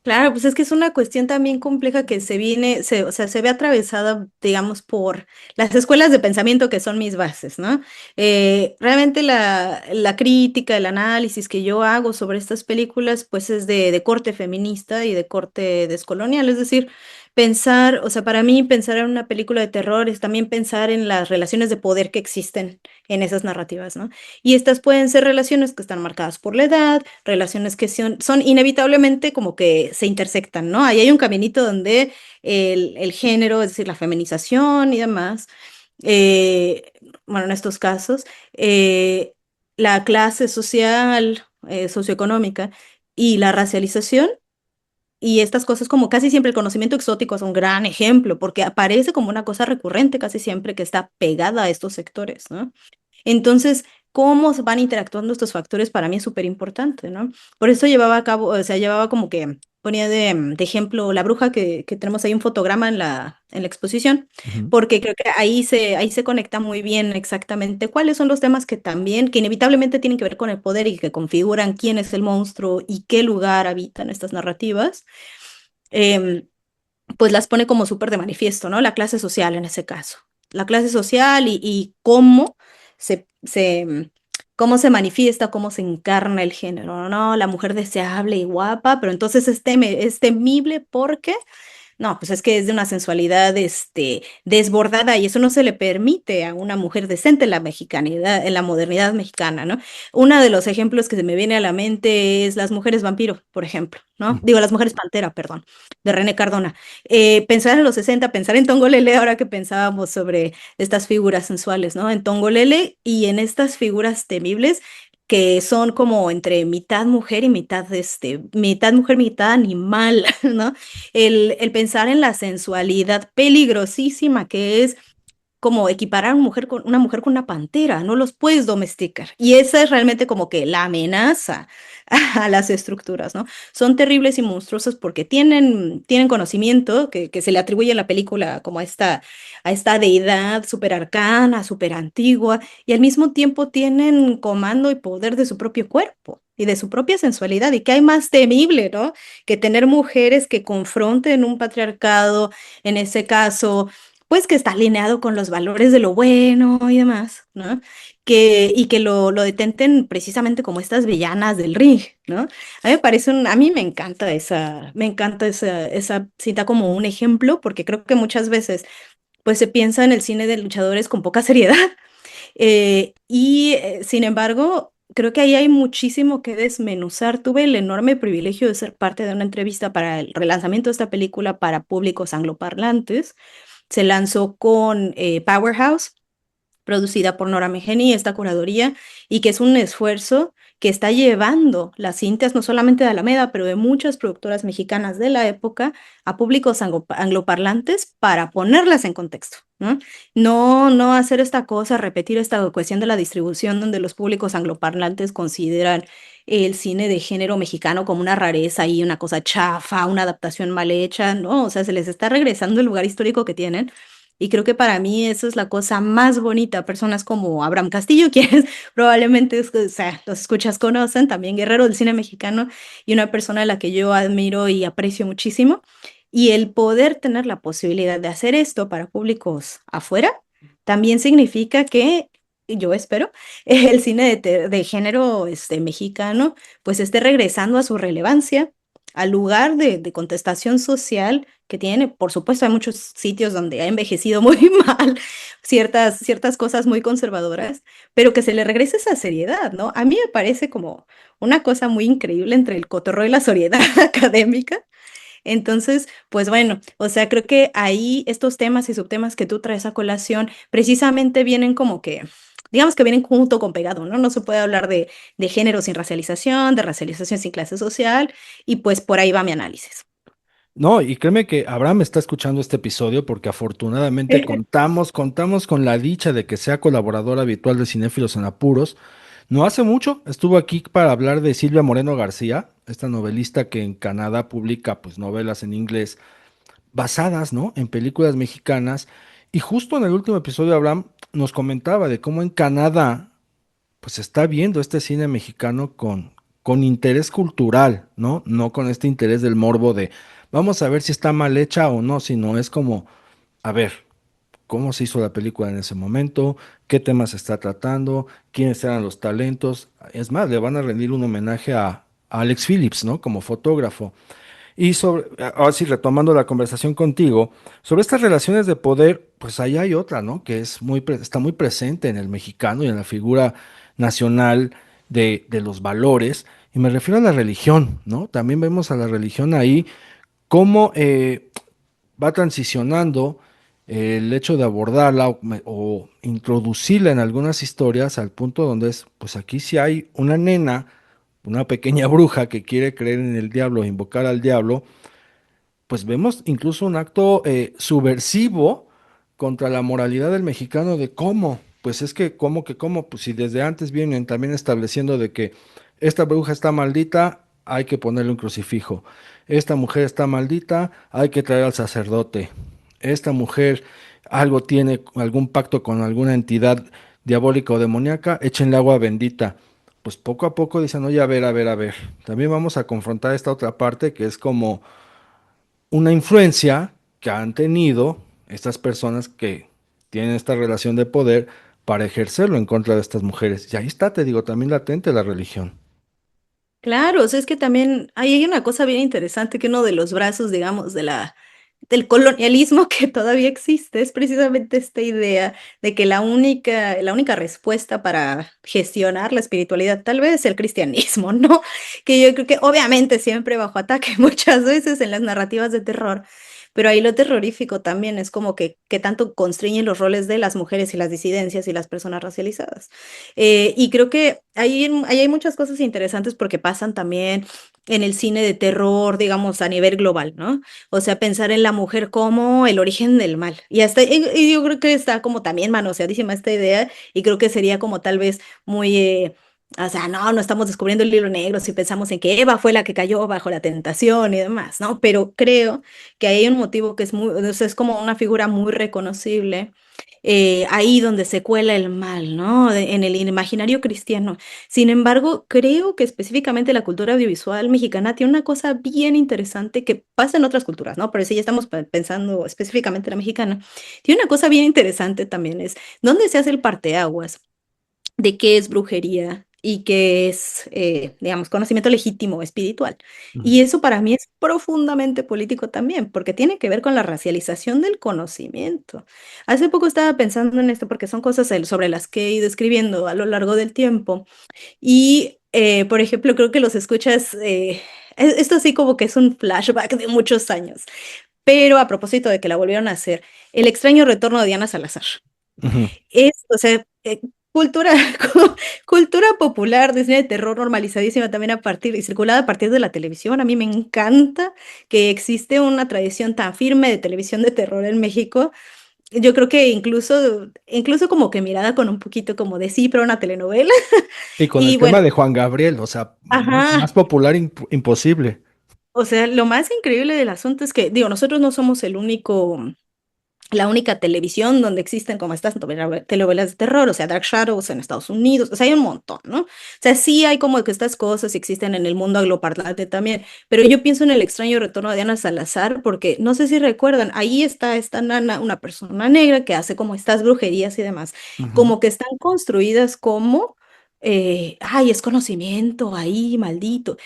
Claro, pues es que es una cuestión también compleja que o sea, se ve atravesada, digamos, por las escuelas de pensamiento que son mis bases, ¿no? Realmente la crítica, el análisis que yo hago sobre estas películas, pues es de corte feminista y de corte descolonial, es decir, pensar, o sea, para mí pensar en una película de terror es también pensar en las relaciones de poder que existen en esas narrativas, ¿no? Y estas pueden ser relaciones que están marcadas por la edad, relaciones que son inevitablemente como que se intersectan, ¿no? Ahí hay un caminito donde el género, es decir, la feminización y demás, eh, bueno, en estos casos, eh, la clase social, socioeconómica y la racialización. Y estas cosas, como casi siempre el conocimiento exótico es un gran ejemplo, porque aparece como una cosa recurrente casi siempre que está pegada a estos sectores, ¿no? Entonces, cómo se van interactuando estos factores para mí es súper importante, ¿no? Por eso llevaba a cabo, o sea, llevaba como que ponía de ejemplo la bruja que tenemos ahí un fotograma en la exposición, Ujú. porque creo que ahí se conecta muy bien exactamente cuáles son los temas que también, que inevitablemente tienen que ver con el poder y que configuran quién es el monstruo y qué lugar habitan estas narrativas. Em, pues las pone como súper de manifiesto, ¿no? La clase social en ese caso. La clase social y cómo cómo se manifiesta, cómo se encarna el género, ¿no? La mujer deseable y guapa, pero entonces es temible porque no, pues es que es de una sensualidad desbordada y eso no se le permite a una mujer decente en la mexicanidad, en la modernidad mexicana, ¿no? Uno de los ejemplos que se me viene a la mente es Las mujeres vampiro, por ejemplo, ¿no? Ujú. Digo, Las mujeres pantera, perdón, de René Cardona. Pensar en los 60, pensar en Tongolele ahora que pensábamos sobre estas figuras sensuales, ¿no? En Tongolele y en estas figuras temibles que son como entre mitad mujer y mitad mujer, mitad animal, ¿no? El pensar en la sensualidad peligrosísima que es como equiparar a una mujer con una pantera, no los puedes domesticar. Y esa es realmente como que la amenaza a las estructuras, ¿no? Son terribles y monstruosas porque tienen conocimiento que se le atribuye en la película como a esta deidad súper arcana, súper antigua, y al mismo tiempo tienen comando y poder de su propio cuerpo y de su propia sensualidad. ¿Y qué hay más temible, ¿no? Que tener mujeres que confronten un patriarcado, en ese caso pues que está alineado con los valores de lo bueno y demás, ¿no? Y que lo detenten precisamente como estas villanas del ring, ¿no? A mí me encanta esa cita como un ejemplo, porque creo que muchas veces, pues se piensa en el cine de luchadores con poca seriedad, sin embargo, creo que ahí hay muchísimo que desmenuzar. Tuve el enorme privilegio de ser parte de una entrevista para el relanzamiento de esta película para públicos angloparlantes. Se lanzó con Powerhouse, producida por Nora Mejeni, esta curaduría, y que es un esfuerzo que está llevando las cintas no solamente de Alameda, pero de muchas productoras mexicanas de la época a públicos angloparlantes para ponerlas en contexto, ¿no? No hacer esta cosa, repetir esta cuestión de la distribución donde los públicos angloparlantes consideran el cine de género mexicano como una rareza y una cosa chafa, una adaptación mal hecha, ¿no? O sea, se les está regresando el lugar histórico que tienen. Y creo que para mí eso es la cosa más bonita. Personas como Abraham Castillo, quienes probablemente, o sea, los escuchas conocen, también guerrero del cine mexicano y una persona a la que yo admiro y aprecio muchísimo. Y el poder tener la posibilidad de hacer esto para públicos afuera también significa que, yo espero, el cine de género mexicano pues esté regresando a su relevancia, al lugar de contestación social que tiene. Por supuesto, hay muchos sitios donde ha envejecido muy mal ciertas cosas muy conservadoras, pero que se le regrese esa seriedad, ¿no? A mí me parece como una cosa muy increíble entre el cotorreo y la seriedad académica. Entonces, pues bueno, o sea, creo que ahí estos temas y subtemas que tú traes a colación precisamente vienen como que, digamos que vienen junto con pegado, ¿no? No se puede hablar de género sin racialización, de racialización sin clase social, y pues por ahí va mi análisis. No, y créeme que Abraham está escuchando este episodio porque afortunadamente contamos con la dicha de que sea colaborador habitual de Cinéfilos en Apuros. No hace mucho estuvo aquí para hablar de Silvia Moreno García, esta novelista que en Canadá publica pues novelas en inglés basadas, ¿no? En películas mexicanas. Y justo en el último episodio Abraham nos comentaba de cómo en Canadá pues está viendo este cine mexicano con interés cultural, ¿no? No con este interés del morbo de vamos a ver si está mal hecha o no, sino es como, a ver, cómo se hizo la película en ese momento, qué temas se está tratando, quiénes eran los talentos. Es más, le van a rendir un homenaje a Alex Phillips, ¿no? Como fotógrafo. Y sobre, ahora sí, retomando la conversación contigo, sobre estas relaciones de poder, pues ahí hay otra, ¿no? Que es está muy presente en el mexicano y en la figura nacional de los valores, y me refiero a la religión, ¿no? También vemos a la religión ahí cómo va transicionando el hecho de abordarla o introducirla en algunas historias al punto donde es, pues aquí sí hay una nena, una pequeña bruja que quiere creer en el diablo, invocar al diablo, pues vemos incluso un acto subversivo contra la moralidad del mexicano de cómo, pues es que cómo, pues si desde antes vienen también estableciendo de que esta bruja está maldita, hay que ponerle un crucifijo. Esta mujer está maldita, hay que traer al sacerdote. Esta mujer algo tiene, algún pacto con alguna entidad diabólica o demoníaca, échenle agua bendita. Pues poco a poco dicen, oye, a ver. También vamos a confrontar esta otra parte que es como una influencia que han tenido estas personas que tienen esta relación de poder para ejercerlo en contra de estas mujeres. Y ahí está, te digo, también latente la religión. Claro, o sea, es que también ahí hay una cosa bien interesante que uno de los brazos, digamos, del colonialismo que todavía existe es precisamente esta idea de que la única respuesta para gestionar la espiritualidad tal vez es el cristianismo, ¿no? Que yo creo que obviamente siempre bajo ataque muchas veces en las narrativas de terror. Pero ahí lo terrorífico también es como que tanto constriñen los roles de las mujeres y las disidencias y las personas racializadas. Y creo que ahí hay muchas cosas interesantes porque pasan también en el cine de terror, digamos, a nivel global, ¿no? O sea, pensar en la mujer como el origen del mal. Y yo creo que está como también manoseadísima esta idea y creo que sería como tal vez muy... o sea, no estamos descubriendo el libro negro si pensamos en que Eva fue la que cayó bajo la tentación y demás, ¿no? Pero creo que hay un motivo que es muy, o sea, es como una figura muy reconocible, ahí donde se cuela el mal, ¿no? En el imaginario cristiano. Sin embargo, creo que específicamente la cultura audiovisual mexicana tiene una cosa bien interesante que pasa en otras culturas, ¿no? Pero si ya estamos pensando específicamente en la mexicana, tiene una cosa bien interesante también, es dónde se hace el parteaguas de qué es brujería y qué es, digamos, conocimiento legítimo espiritual. Ujú. Y eso para mí es profundamente político también, porque tiene que ver con la racialización del conocimiento. Hace poco estaba pensando en esto porque son cosas sobre las que he ido escribiendo a lo largo del tiempo. Y, por ejemplo, creo que los escuchas, esto así como que es un flashback de muchos años. Pero a propósito de que la volvieron a hacer, El extraño retorno de Diana Salazar. Ujú. O sea, cultura, cultura popular de cine de terror normalizadísima también a partir y circulada a partir de la televisión. A mí me encanta que existe una tradición tan firme de televisión de terror en México. Yo creo que incluso como que mirada con un poquito como de sí, pero una telenovela. Y con el Y tema bueno, de Juan Gabriel, o sea, más ajá. popular imposible. O sea, lo más increíble del asunto es que, digo, nosotros no somos la única televisión donde existen como estas telenovelas de terror, o sea, Dark Shadows en Estados Unidos, o sea, hay un montón, ¿no? O sea, sí hay como que estas cosas existen en el mundo angloparlante también, pero yo pienso en el extraño retorno de Diana Salazar, porque no sé si recuerdan, ahí está esta nana, una persona negra que hace como estas brujerías y demás, Ujú. como que están construidas como, ay, es conocimiento ahí, maldito.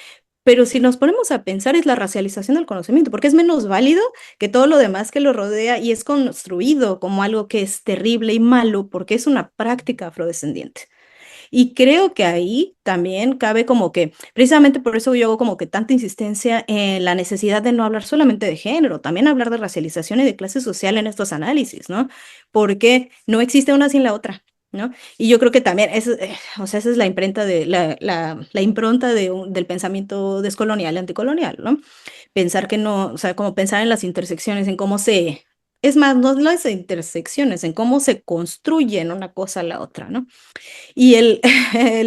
Pero si nos ponemos a pensar es la racialización del conocimiento, porque es menos válido que todo lo demás que lo rodea y es construido como algo que es terrible y malo porque es una práctica afrodescendiente. Y creo que ahí también cabe como que, precisamente por eso yo hago como que tanta insistencia en la necesidad de no hablar solamente de género, también hablar de racialización y de clase social en estos análisis, ¿no? Porque no existe una sin la otra. ¿No? Y yo creo que también, o sea, esa es la imprenta la impronta del pensamiento descolonial y anticolonial, ¿no? Pensar que no, o sea, como pensar en las intersecciones, en cómo es más, no las intersecciones, en cómo se construyen una cosa a la otra, ¿no? Y el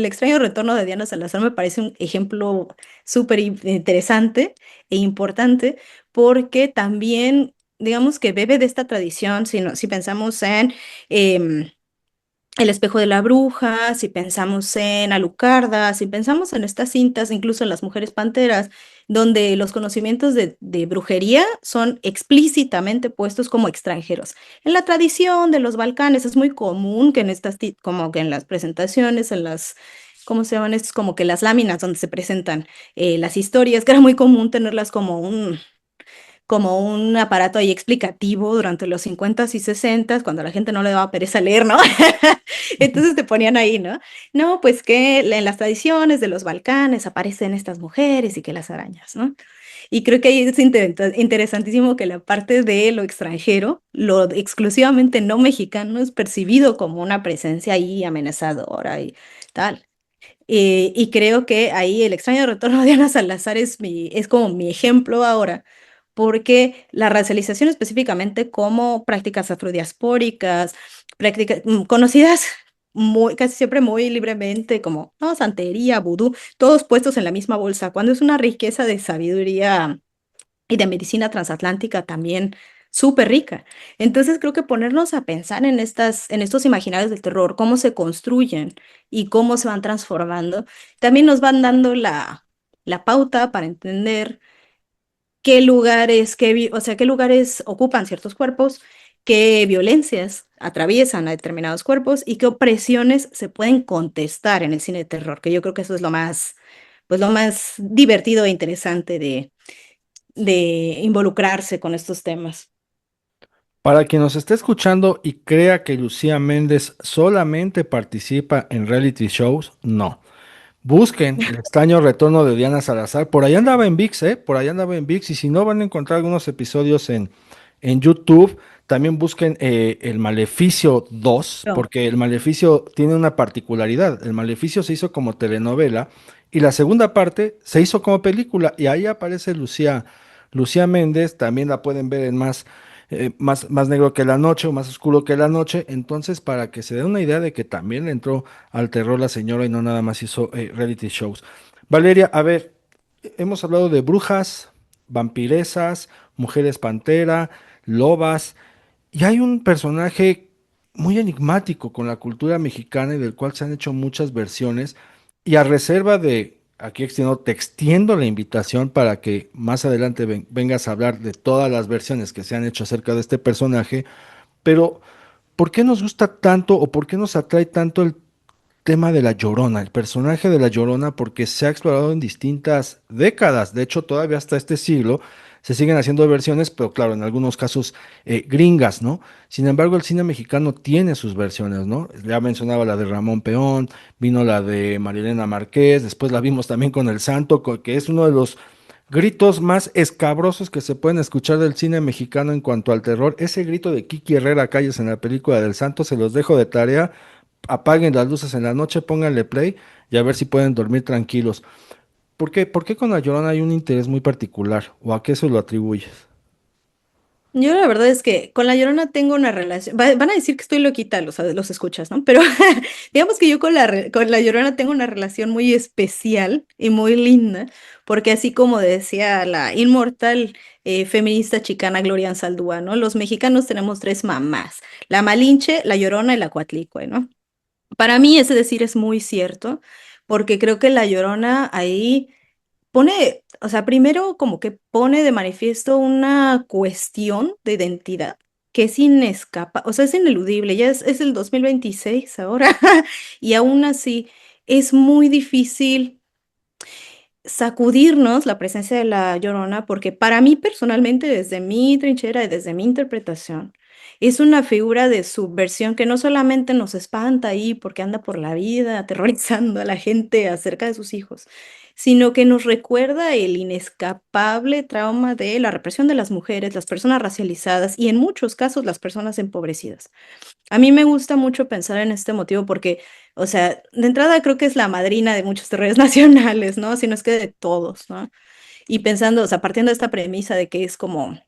extraño retorno de Diana Salazar me parece un ejemplo súper interesante e importante porque también, digamos que bebe de esta tradición, si pensamos en em, El espejo de la bruja, si pensamos en Alucarda, si pensamos en estas cintas, incluso en Las Mujeres Panteras, donde los conocimientos de brujería son explícitamente puestos como extranjeros. En la tradición de los Balcanes es muy común que en como que en las presentaciones, ¿cómo se llaman estos? Como que las láminas donde se presentan las historias, que era muy común tenerlas como un aparato ahí explicativo durante los 50 y 60 cuando a la gente no le daba pereza leer, ¿no? Entonces te ponían ahí, ¿no? No, pues que en las tradiciones de los Balcanes aparecen estas mujeres y que las arañas, ¿no? Y creo que ahí es interesantísimo que la parte de lo extranjero, lo exclusivamente no mexicano, es percibido como una presencia ahí amenazadora y tal. Y creo que ahí el extraño retorno de Ana Salazar es como mi ejemplo ahora, porque la racialización específicamente como prácticas afrodiaspóricas, prácticas conocidas casi siempre muy libremente como no, santería, vudú, todos puestos en la misma bolsa, cuando es una riqueza de sabiduría y de medicina transatlántica también súper rica. Entonces creo que ponernos a pensar en estos imaginarios del terror, cómo se construyen y cómo se van transformando, también nos van dando la pauta para entender qué lugares, o sea, qué lugares ocupan ciertos cuerpos, qué violencias atraviesan a determinados cuerpos y qué opresiones se pueden contestar en el cine de terror, que yo creo que eso es pues lo más divertido e interesante de involucrarse con estos temas. Para quien nos esté escuchando y crea que Lucía Méndez solamente participa en reality shows, no. Busquen el extraño retorno de Diana Salazar. Por ahí andaba en VIX, ¿eh? Por ahí andaba en VIX. Y si no, van a encontrar algunos episodios en YouTube. También busquen El Maleficio 2, No. porque El Maleficio tiene una particularidad. El Maleficio se hizo como telenovela y la segunda parte se hizo como película. Y ahí aparece Lucía Méndez. También la pueden ver en más negro que la noche o más oscuro que la noche. Entonces, para que se den una idea de que también le entró al terror la señora y no nada más hizo reality shows. Valeria, a ver, hemos hablado de brujas, vampiresas, mujeres pantera, lobas, y hay un personaje muy enigmático con la cultura mexicana y del cual se han hecho muchas versiones, y a reserva de, aquí te extiendo la invitación para que más adelante vengas a hablar de todas las versiones que se han hecho acerca de este personaje, pero ¿por qué nos gusta tanto o por qué nos atrae tanto el tema de la Llorona, el personaje de la Llorona? Porque se ha explorado en distintas décadas, de hecho todavía hasta este siglo se siguen haciendo versiones, pero claro, en algunos casos gringas, ¿no? Sin embargo, el cine mexicano tiene sus versiones, ¿no? Ya mencionaba la de Ramón Peón, vino la de Marilena Márquez, después la vimos también con El Santo, que es uno de los gritos más escabrosos que se pueden escuchar del cine mexicano en cuanto al terror. Ese grito de Kiki Herrera Calles en la película del Santo se los dejo de tarea apaguen las luces en la noche, pónganle play y a ver si pueden dormir tranquilos. Por qué con La Llorona hay un interés muy particular? ¿O a qué se lo atribuyes? Yo la verdad es que con La Llorona tengo una relación, van a decir que estoy loquita los escuchas, ¿no? Pero digamos que yo con La Llorona tengo una relación muy especial y muy linda, porque así como decía la inmortal feminista chicana Gloria Anzaldúa, ¿no? Los mexicanos tenemos tres mamás, la Malinche, la Llorona y la Coatlicue, ¿no? Para mí ese decir es muy cierto, porque creo que La Llorona ahí pone, o sea, primero como que pone de manifiesto una cuestión de identidad que es inescapable, o sea, es ineludible, ya es el 2026 ahora, y aún así es muy difícil sacudirnos la presencia de la Llorona, porque para mí personalmente, desde mi trinchera y desde mi interpretación, es una figura de subversión que no solamente nos espanta ahí porque anda por la vida aterrorizando a la gente acerca de sus hijos, sino que nos recuerda el inescapable trauma de la represión de las mujeres, las personas racializadas y en muchos casos las personas empobrecidas. A mí me gusta mucho pensar en este motivo porque, o sea, de entrada creo que es la madrina de muchos terrores nacionales, ¿no? Si no es que de todos, ¿no? Y pensando, o sea, partiendo de esta premisa de que es como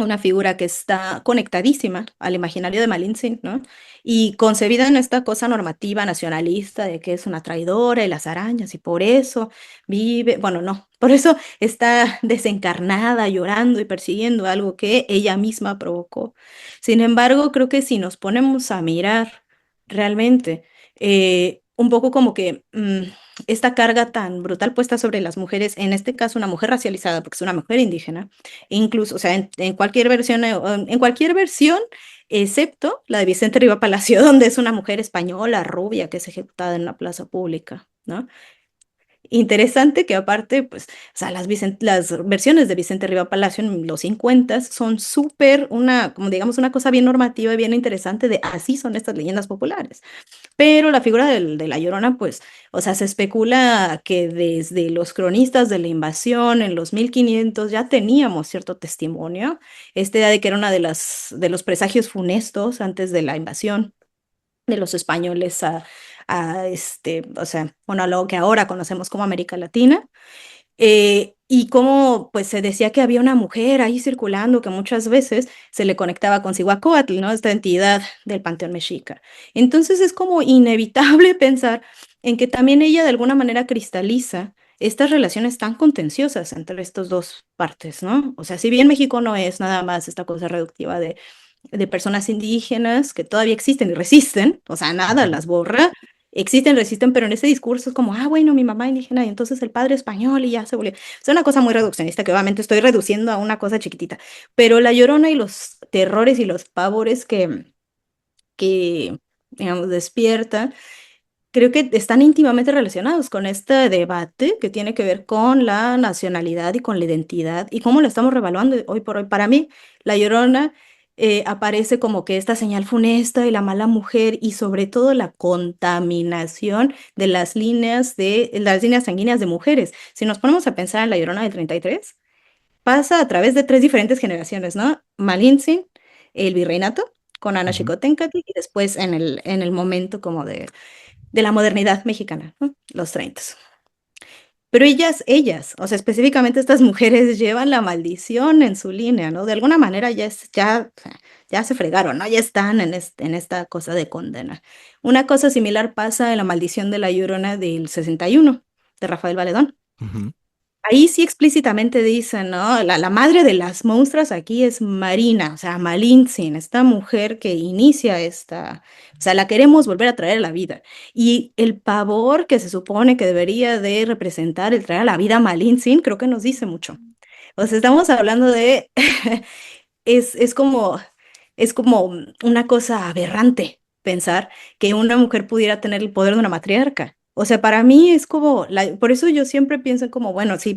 una figura que está conectadísima al imaginario de Malintzin, ¿no? Y concebida en esta cosa normativa nacionalista de que es una traidora y las arañas, y por eso vive, bueno, no, por eso está desencarnada, llorando y persiguiendo algo que ella misma provocó. Sin embargo, creo que si nos ponemos a mirar realmente, un poco como que esta carga tan brutal puesta sobre las mujeres, en este caso una mujer racializada, porque es una mujer indígena, incluso, o sea, en cualquier versión, en cualquier versión, excepto la de Vicente Riva Palacio, donde es una mujer española, rubia, que es ejecutada en una plaza pública, ¿no? Interesante que aparte, pues, o sea, las versiones de Vicente Riva Palacio en los 50 son súper, como digamos, una cosa bien normativa y bien interesante de así son estas leyendas populares. Pero la figura de la Llorona, pues, o sea, se especula que desde los cronistas de la invasión en los 1500 ya teníamos cierto testimonio, esta idea de que era una de los presagios funestos antes de la invasión de los españoles o sea, bueno, a lo que ahora conocemos como América Latina. Y cómo pues se decía que había una mujer ahí circulando que muchas veces se le conectaba con Cihuacóatl, ¿no? Esta entidad del panteón mexica. Entonces es como inevitable pensar en que también ella de alguna manera cristaliza estas relaciones tan contenciosas entre estas dos partes, ¿no? O sea, si bien México no es nada más esta cosa reductiva de personas indígenas que todavía existen y resisten, o sea, nada Ujú. las borra, existen, resisten, pero en ese discurso es como, ah, bueno, mi mamá indígena y entonces el padre español y ya se volvió. Es una cosa muy reduccionista que obviamente estoy reduciendo a una cosa chiquitita, pero la Llorona y los terrores y los pavores que digamos, despierta, creo que están íntimamente relacionados con este debate que tiene que ver con la nacionalidad y con la identidad y cómo lo estamos revaluando hoy por hoy. Para mí, La Llorona aparece como que esta señal funesta y la mala mujer y sobre todo la contaminación de las líneas sanguíneas de mujeres. Si nos ponemos a pensar en La Llorona del 33, pasa a través de tres diferentes generaciones, ¿no? Malintzin, el virreinato, con Ana Ujú. Xicoténcatl y después en el momento como de la modernidad mexicana, ¿no? Los 30. Pero o sea, específicamente estas mujeres llevan la maldición en su línea, ¿no? De alguna manera ya se fregaron, ¿no? Ya están en esta cosa de condena. Una cosa similar pasa en La maldición de la Llorona del 61 de Rafael Valedón. Ujú. Ahí sí explícitamente dicen, ¿no? La madre de las monstruas aquí es Marina, o sea, Malintzin, esta mujer que inicia o sea, la queremos volver a traer a la vida. Y el pavor que se supone que debería de representar el traer a la vida a Malintzin, creo que nos dice mucho. O sea, estamos hablando de, es, es como, es como una cosa aberrante pensar que una mujer pudiera tener el poder de una matriarca. O sea, para mí es como, por eso yo siempre pienso como, bueno, si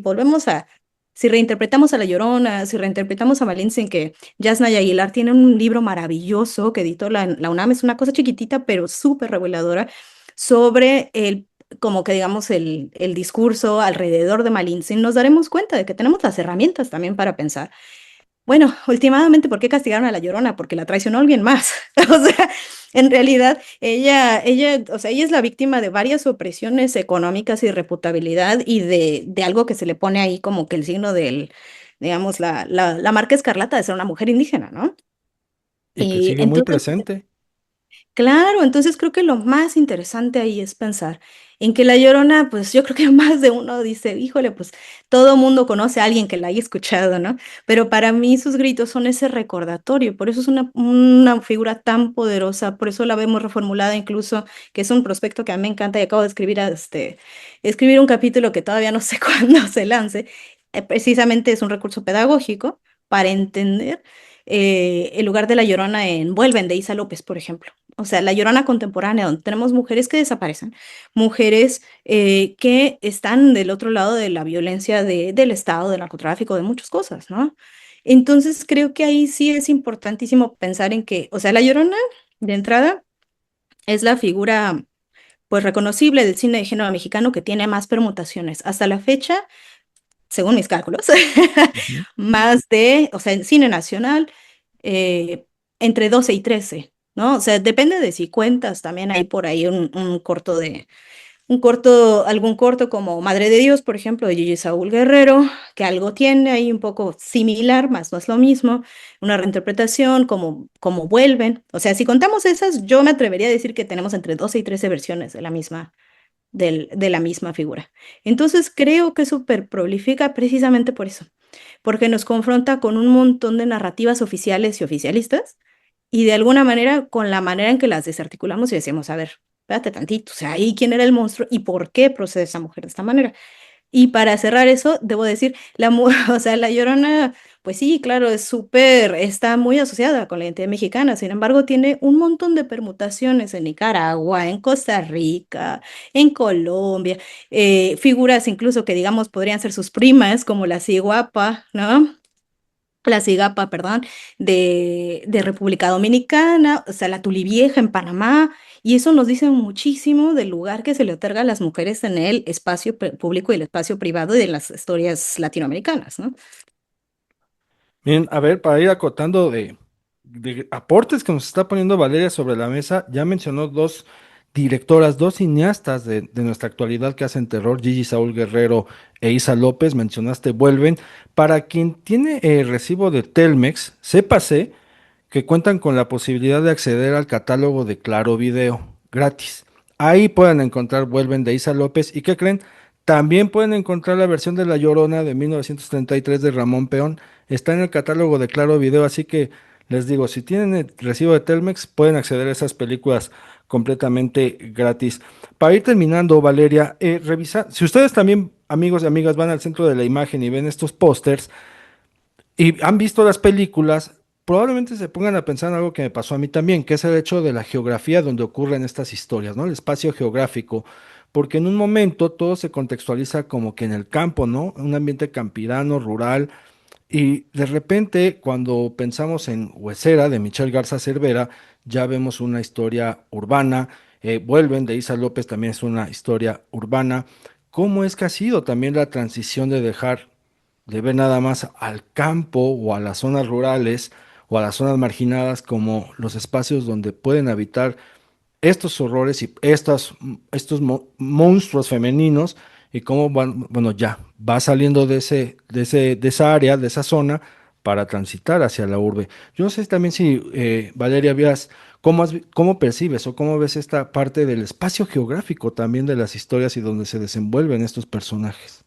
reinterpretamos a La Llorona, si reinterpretamos a Valencia, en que Yasna Aguilar tiene un libro maravilloso que editó la UNAM, es una cosa chiquitita, pero súper reveladora, sobre como que digamos, el discurso alrededor de Malintzin, nos daremos cuenta de que tenemos las herramientas también para pensar. bueno, últimamente, ¿por qué castigaron a la Llorona? Porque la traicionó alguien más. O sea, en realidad, o sea, ella es la víctima de varias opresiones económicas y de reputabilidad y de algo que se le pone ahí como que el signo del, digamos, la marca escarlata de ser una mujer indígena, ¿no? Y que Y sigue muy entonces, presente. claro, entonces creo que lo más interesante ahí es pensar en que La Llorona, pues yo creo que más de uno dice, híjole, pues todo mundo conoce a alguien que la haya escuchado, ¿no? Pero para mí sus gritos son ese recordatorio, por eso es una figura tan poderosa, por eso la vemos reformulada incluso, que es un prospecto que a mí me encanta y acabo de escribir, escribir un capítulo que todavía no sé cuándo se lance, precisamente es un recurso pedagógico para entender el lugar de La Llorona en Vuelven, de Isa López, por ejemplo. O sea, la Llorona contemporánea, donde tenemos mujeres que desaparecen, mujeres que están del otro lado de la violencia del Estado, del narcotráfico, de muchas cosas, ¿no? Entonces creo que ahí sí es importantísimo pensar en que, o sea, la Llorona, de entrada, es la figura, pues, reconocible del cine de género mexicano que tiene más permutaciones. Hasta la fecha, según mis cálculos, Ujú. más de, o sea, en cine nacional, eh, entre 12 y 13, ¿no? O sea, depende de si cuentas también hay por ahí un corto algún corto como Madre de Dios, por ejemplo, de Gigi Saúl Guerrero, que algo tiene ahí un poco similar, más no es lo mismo, una reinterpretación, como vuelven. O sea, si contamos esas, yo me atrevería a decir que tenemos entre 12 y 13 versiones de la misma figura. Entonces creo que es súper prolifica precisamente por eso, porque nos confronta con un montón de narrativas oficiales y oficialistas y de alguna manera con la manera en que las desarticulamos y decimos, a ver, espérate tantito, o sea, ahí quién era el monstruo y por qué procede esa mujer de esta manera. Y para cerrar eso, debo decir, o sea, la Llorona, pues sí, claro, es súper, está muy asociada con la identidad mexicana, sin embargo, tiene un montón de permutaciones en Nicaragua, en Costa Rica, en Colombia, figuras incluso que digamos podrían ser sus primas, como la Ciguapa, ¿no? La Cigapa, perdón, de República Dominicana, o sea, la Tulivieja en Panamá, y eso nos dice muchísimo del lugar que se le otorga a las mujeres en el espacio público y el espacio privado y de las historias latinoamericanas, ¿no? Bien, a ver, para ir acotando de aportes que nos está poniendo Valeria sobre la mesa, ya mencionó dos directoras, dos cineastas de nuestra actualidad que hacen terror, Gigi Saúl Guerrero e Isa López, mencionaste Vuelven. Para quien tiene recibo de Telmex, sépase que cuentan con la posibilidad de acceder al catálogo de Claro Video gratis. Ahí pueden encontrar Vuelven de Isa López y ¿qué creen? También pueden encontrar la versión de La Llorona de 1933 de Ramón Peón. Está en el catálogo de Claro Video, así que les digo, si tienen el recibo de Telmex, pueden acceder a esas películas completamente gratis. Para ir terminando, Valeria, revisa, si ustedes también, amigos y amigas, van al centro de la imagen y ven estos pósters, y han visto las películas, probablemente se pongan a pensar en algo que me pasó a mí también, que es el hecho de la geografía donde ocurren estas historias, ¿no? El espacio geográfico, porque en un momento todo se contextualiza como que en el campo, ¿no? Un ambiente campirano, rural, y de repente cuando pensamos en Huesera de Michel Garza Cervera, ya vemos una historia urbana, Vuelven de Isa López también es una historia urbana. ¿Cómo es que ha sido también la transición de dejar de ver nada más al campo o a las zonas rurales o a las zonas marginadas como los espacios donde pueden habitar estos horrores y estos monstruos femeninos y cómo van, bueno, ya va saliendo de esa área, de esa zona para transitar hacia la urbe? Yo no sé también si, Valeria, veas cómo percibes o cómo ves esta parte del espacio geográfico también de las historias y donde se desenvuelven estos personajes.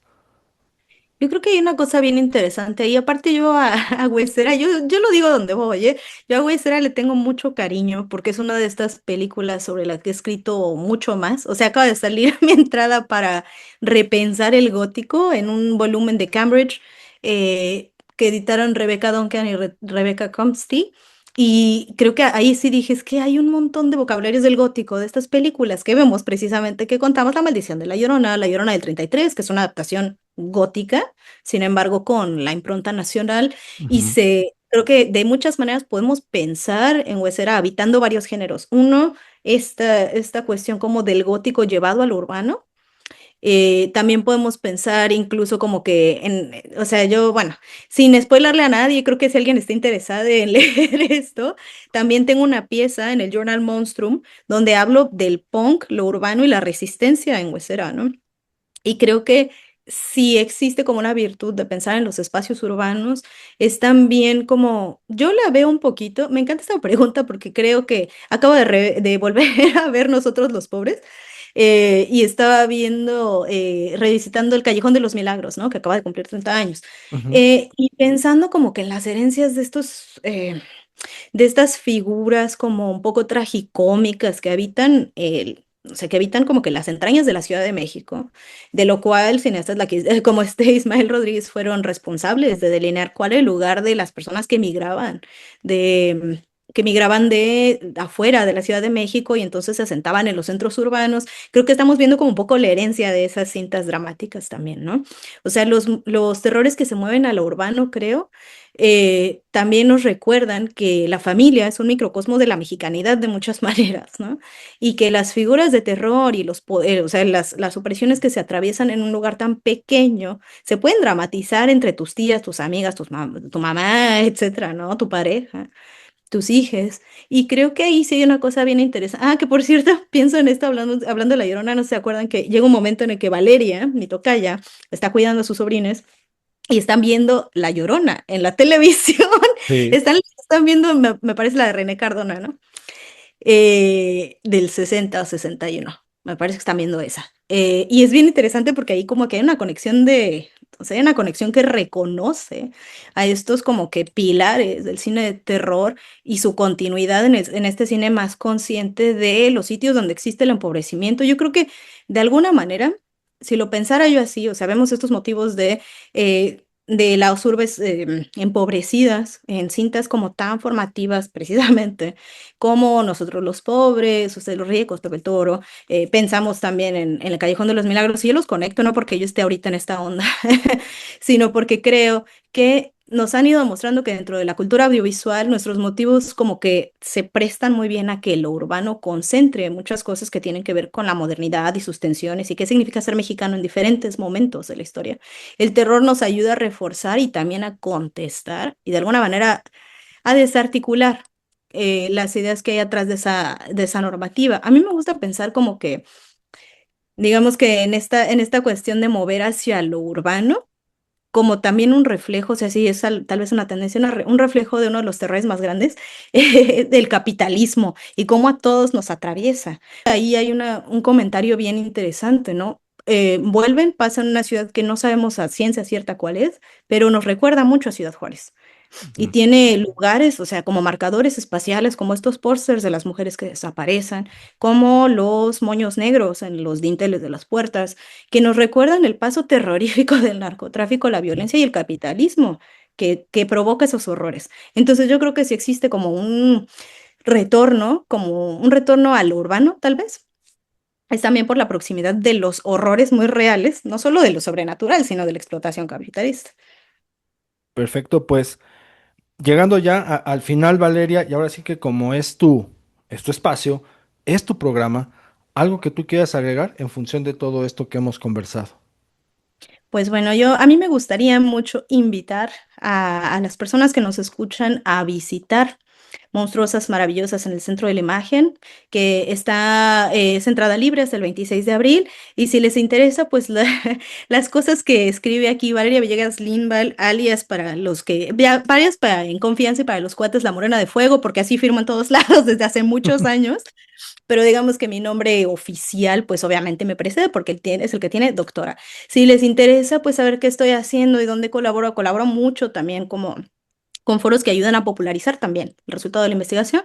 Yo creo que hay una cosa bien interesante y aparte yo a Huesera, yo lo digo donde voy, ¿eh? Yo a Huesera le tengo mucho cariño porque es una de estas películas sobre las que he escrito mucho más. O sea, acaba de salir mi entrada para repensar el gótico en un volumen de Cambridge que editaron Rebecca Duncan y Rebecca Comsty. Y creo que ahí sí dije, es que hay un montón de vocabularios del gótico, de estas películas que vemos precisamente, que contamos La Maldición de La Llorona del 33, que es una adaptación gótica, sin embargo, con la impronta nacional, y Ujú. creo que de muchas maneras podemos pensar en Huesera habitando varios géneros. Uno, esta cuestión como del gótico llevado al urbano, También podemos pensar incluso como que, o sea, yo, bueno, sin spoilarle a nadie, creo que si alguien está interesado en leer esto, también tengo una pieza en el Journal Monstrum donde hablo del punk, lo urbano y la resistencia en Huesera, ¿no? Y creo que si existe como una virtud de pensar en los espacios urbanos, es también como, yo la veo un poquito, me encanta esta pregunta porque creo que acabo de volver a ver Nosotros los Pobres, y estaba viendo, revisitando el Callejón de los Milagros, ¿no? Que acaba de cumplir 30 años. Ujú. Y pensando como que en las herencias de estos, de estas figuras como un poco tragicómicas que habitan o sea, que habitan como que las entrañas de la Ciudad de México, de lo cual cineastas como este Ismael Rodríguez fueron responsables de delinear cuál era el lugar de las personas que migraban, que migraban de afuera de la Ciudad de México y entonces se asentaban en los centros urbanos. Creo que estamos viendo como un poco la herencia de esas cintas dramáticas también, ¿no? O sea, los terrores que se mueven a lo urbano, creo, también nos recuerdan que la familia es un microcosmo de la mexicanidad de muchas maneras, ¿no? Y que las figuras de terror y los poderes, o sea, las opresiones que se atraviesan en un lugar tan pequeño, se pueden dramatizar entre tus tías, tus amigas, tu mamá, etcétera, ¿no? Tu pareja, tus hijas. Y creo que ahí sí hay una cosa bien interesante. Ah, que por cierto, pienso en esto hablando de La Llorona, no se acuerdan que llega un momento en el que Valeria, mi tocaya, está cuidando a sus sobrines y están viendo La Llorona en la televisión. Sí. Están viendo, me parece la de René Cardona, ¿no? Del 60 o 61. Me parece que están viendo esa. Y es bien interesante porque ahí como que hay una conexión o sea, hay una conexión que reconoce a estos como que pilares del cine de terror y su continuidad en este cine más consciente de los sitios donde existe el empobrecimiento. Yo creo que de alguna manera, si lo pensara yo así, o sea, vemos estos motivos de las urbes empobrecidas en cintas como tan formativas precisamente como Nosotros los Pobres, Ustedes los Ricos, Pepe el Toro. Pensamos también en el Callejón de los Milagros y yo los conecto no porque yo esté ahorita en esta onda, sino porque creo que nos han ido demostrando que dentro de la cultura audiovisual nuestros motivos como que se prestan muy bien a que lo urbano concentre muchas cosas que tienen que ver con la modernidad y sus tensiones y qué significa ser mexicano en diferentes momentos de la historia. El terror nos ayuda a reforzar y también a contestar y de alguna manera a desarticular las ideas que hay atrás de esa normativa. A mí me gusta pensar como que, digamos que en esta cuestión de mover hacia lo urbano, como también un reflejo, o sea, sí, es tal vez una tendencia, un reflejo de uno de los terrores más grandes, del capitalismo y cómo a todos nos atraviesa. Ahí hay un comentario bien interesante, ¿no? Vuelven, pasan una ciudad que no sabemos a ciencia cierta cuál es, pero nos recuerda mucho a Ciudad Juárez. Y Ujú. tiene lugares, o sea, como marcadores espaciales, como estos pósters de las mujeres que desaparecen, como los moños negros en los dinteles de las puertas, que nos recuerdan el paso terrorífico del narcotráfico, la violencia y el capitalismo que provoca esos horrores. Entonces yo creo que sí existe como un retorno a lo urbano, tal vez. Es también por la proximidad de los horrores muy reales, no solo de lo sobrenatural, sino de la explotación capitalista. Perfecto, pues llegando ya al final, Valeria, y ahora sí que como es tu espacio, es tu programa, algo que tú quieras agregar en función de todo esto que hemos conversado. Pues bueno, a mí me gustaría mucho invitar a las personas que nos escuchan a visitar Monstruosas Maravillosas en el Centro de la Imagen, que está, es entrada libre hasta el 26 de abril. Y si les interesa, pues las cosas que escribe aquí Valeria Villegas Limbal, alias para los que, varias para en confianza y para los cuates La Morena de Fuego, porque así firmo en todos lados desde hace muchos años. Pero digamos que mi nombre oficial, pues obviamente me precede porque es el que tiene doctora. Si les interesa, pues saber qué estoy haciendo y dónde colaboro mucho también como con foros que ayudan a popularizar también el resultado de la investigación.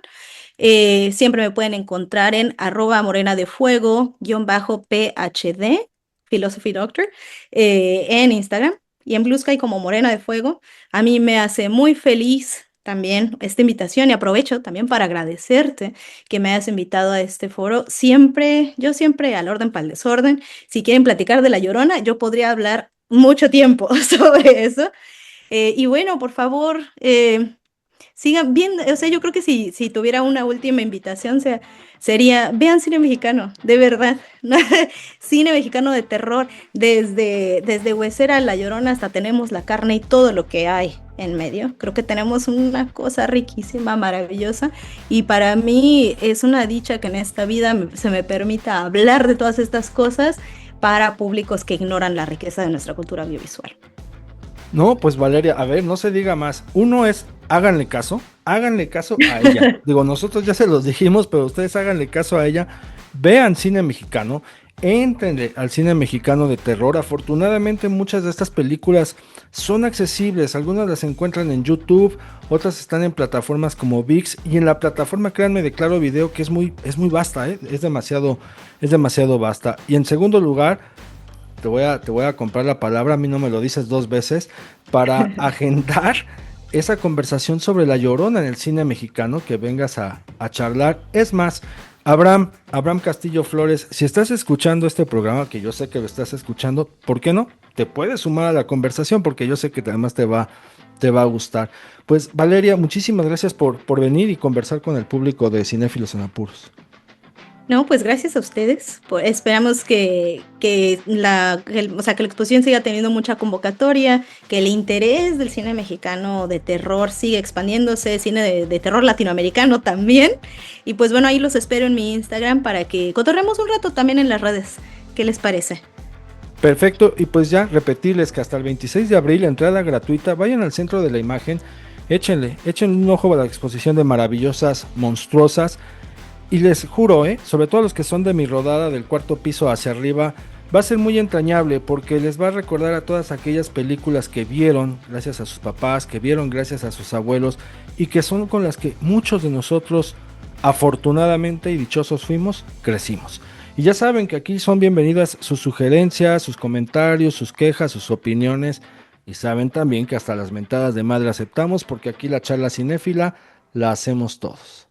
Siempre me pueden encontrar en @morena de fuego _PhD, Philosophy Doctor, en Instagram y en Blue Sky como Morena de Fuego. A mí me hace muy feliz también esta invitación y aprovecho también para agradecerte que me hayas invitado a este foro. Yo siempre al orden para el desorden. Si quieren platicar de La Llorona, yo podría hablar mucho tiempo sobre eso. Y bueno, por favor, sigan bien, o sea, yo creo que si tuviera una última invitación sería, vean cine mexicano, de verdad, ¿no? Cine mexicano de terror, desde Huesera, La Llorona, hasta Tenemos la Carne y todo lo que hay en medio. Creo que tenemos una cosa riquísima, maravillosa, y para mí es una dicha que en esta vida se me permita hablar de todas estas cosas para públicos que ignoran la riqueza de nuestra cultura audiovisual. No, pues Valeria, a ver, no se diga más. Uno es, háganle caso a ella. Digo, nosotros ya se los dijimos, pero ustedes háganle caso a ella. Vean cine mexicano, éntrenle al cine mexicano de terror. Afortunadamente muchas de estas películas son accesibles. Algunas las encuentran en YouTube, otras están en plataformas como VIX y en la plataforma, créanme, de Claro Video, que es muy vasta, ¿eh? Es demasiado vasta. Y en segundo lugar, te voy a comprar la palabra, a mí no me lo dices dos veces, para agendar esa conversación sobre La Llorona en el cine mexicano, que vengas a charlar. Es más, Abraham Castillo Flores, si estás escuchando este programa, que yo sé que lo estás escuchando, ¿por qué no? Te puedes sumar a la conversación, porque yo sé que además te va a gustar. Pues Valeria, muchísimas gracias por venir y conversar con el público de Cinéfilos en Apuros. No, pues gracias a ustedes. Esperamos o sea, que la exposición siga teniendo mucha convocatoria, que el interés del cine mexicano de terror siga expandiéndose, cine de terror latinoamericano también. Y pues bueno, ahí los espero en mi Instagram para que cotorremos un rato también en las redes. ¿Qué les parece? Perfecto, y pues ya repetirles que hasta el 26 de abril, entrada gratuita, vayan al Centro de la Imagen, échenle un ojo a la exposición de maravillosas, monstruosas. Y les juro, sobre todo los que son de mi rodada del cuarto piso hacia arriba, va a ser muy entrañable porque les va a recordar a todas aquellas películas que vieron gracias a sus papás, que vieron gracias a sus abuelos y que son con las que muchos de nosotros, afortunadamente y dichosos fuimos, crecimos. Y ya saben que aquí son bienvenidas sus sugerencias, sus comentarios, sus quejas, sus opiniones. Y saben también que hasta las mentadas de madre aceptamos porque aquí la charla cinéfila la hacemos todos.